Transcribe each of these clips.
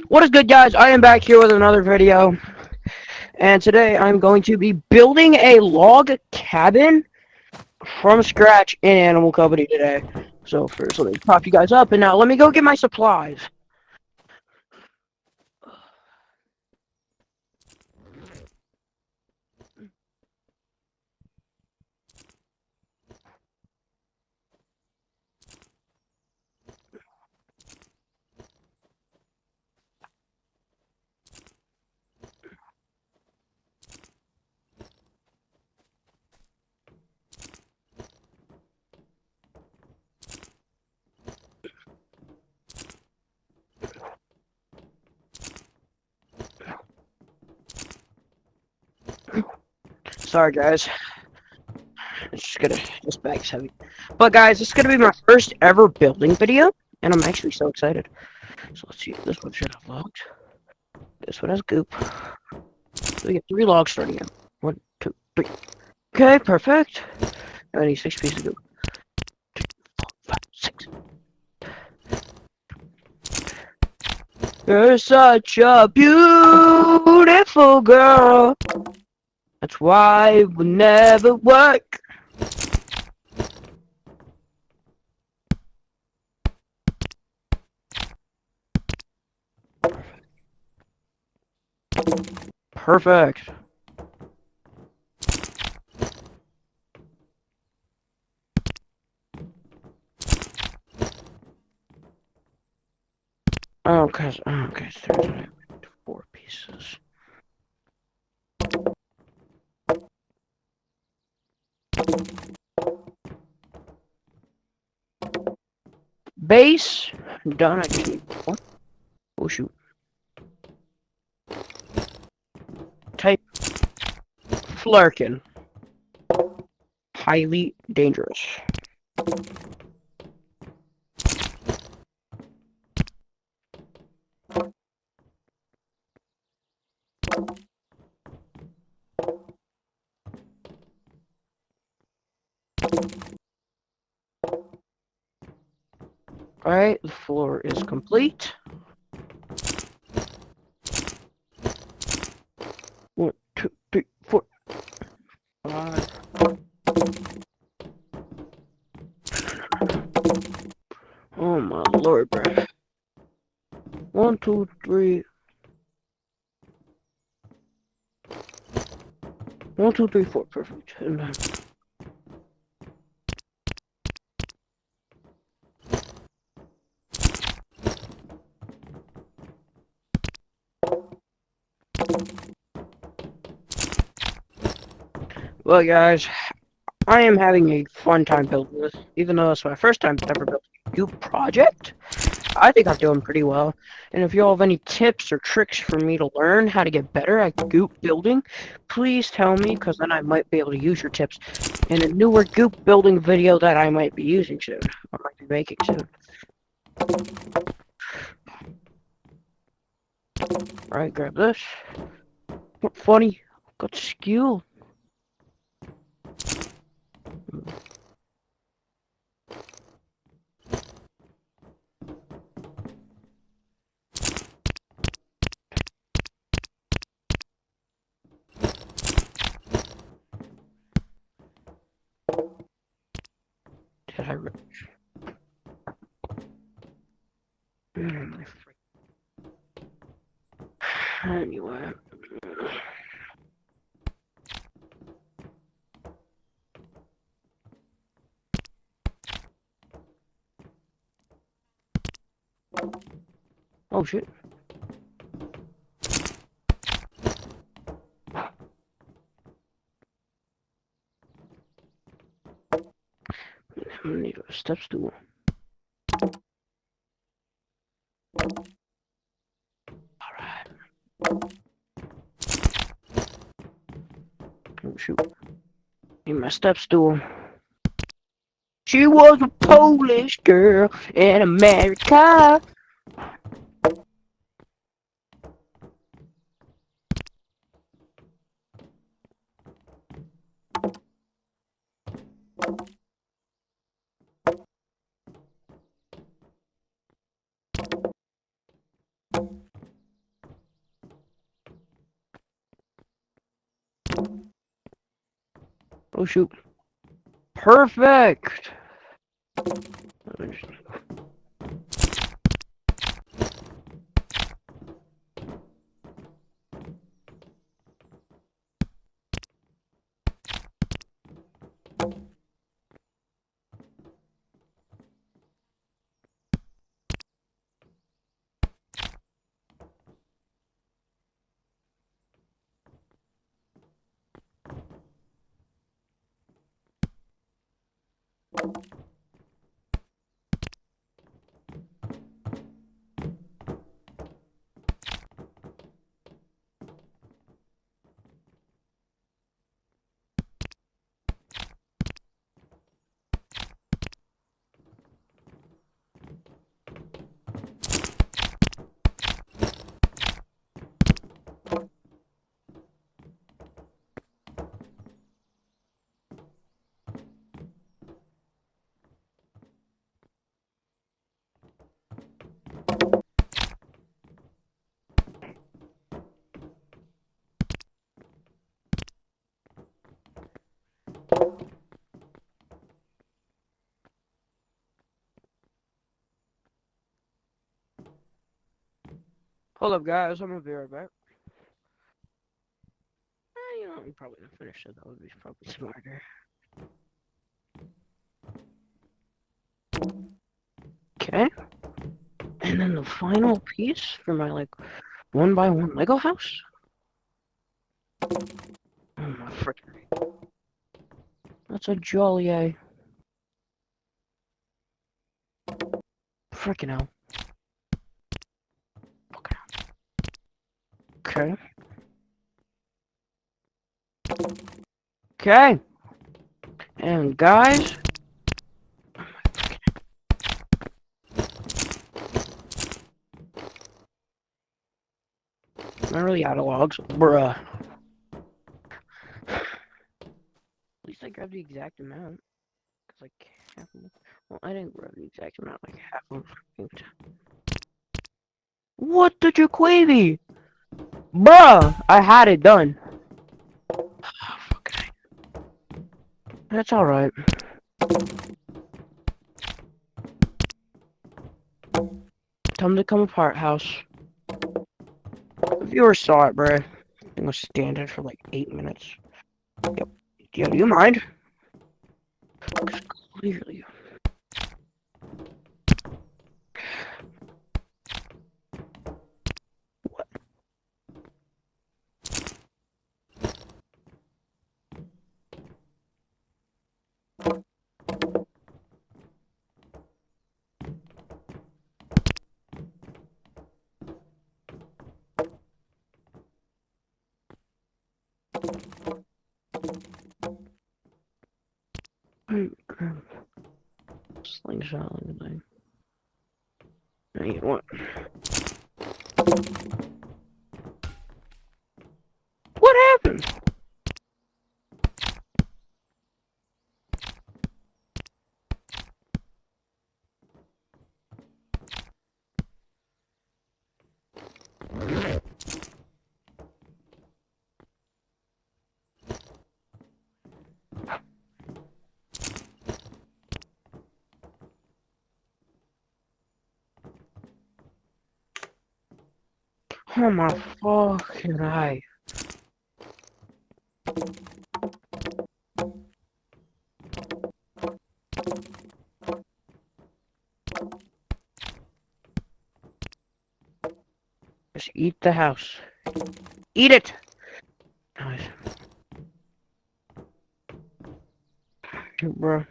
What is good, guys? I am back here with another video, and today I'm going to be building a log cabin from scratch in Animal Company today. So first, let me pop you guys up, and now let me go get my supplies. Sorry, guys. This bag's heavy. But guys, this is gonna be my first ever building video, and I'm actually so excited. So let's see. This one should have logs. This one has goop. So we get 3 logs starting out. 1, 2, 3. Okay, perfect. I need 6 pieces of goop. 2, 4, 5, 6. You're such a beautiful girl. That's why it will never work. Perfect. Okay, so there's only 4 pieces. Base done. I just need one. Oh shoot. Type Flurkin. Highly dangerous. Alright, the floor is complete. 1, 2, 3, 4, 5. Oh my lord, bro. 1, 2, 3. 1, 2, 3, 4. Perfect. And then well, guys, I am having a fun time building this, even though it's my first time ever building a new project. I think I'm doing pretty well. And if you all have any tips or tricks for me to learn how to get better at goop building, please tell me, because then I might be able to use your tips in a newer goop building video that I might be using soon, or might be making soon. Alright, grab this. What funny? Got skill. Did I reach? Anyway. Oh shit. I'm gonna need a step stool. Alright. Oh shoot. Need my step stool. She was a Polish girl in America. Oh shoot. Perfect! Hold up, guys. I'm gonna be right back. I'm probably gonna finish it. That would be probably smarter. Okay. And then the final piece for my, like, one by one Lego house. Oh my frickin'. That's a jolly A. Frickin' hell. Okay. Okay. And guys. Not really out of logs. Bruh. At least I grabbed the exact amount. Cause like half of them. Well, I didn't grab the exact amount, like half of them. What the jacquavy? Bruh! I had it done. Okay. That's alright. Time to come apart, house. The viewer saw it, bruh. I was standing for like 8 minutes. Yep. Yeah, do you mind? Clearly. What? Slingshot like a thing. You know what? What happened? Oh my fucking eye. Just eat the house. Eat it! Nice. Bro.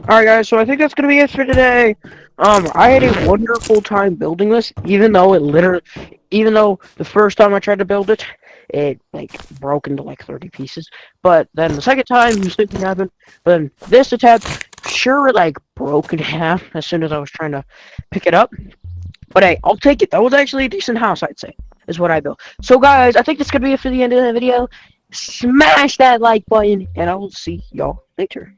Alright guys, so I think that's gonna be it for today. I had a wonderful time building this, even though the first time I tried to build it, it like broke into like 30 pieces. But then the second time, the same thing happened. But then this attempt, sure, like broke in half as soon as I was trying to pick it up. But hey, I'll take it. That was actually a decent house, I'd say. is what I built. So guys, I think that's gonna be it for the end of the video. Smash that like button, and I will see y'all later.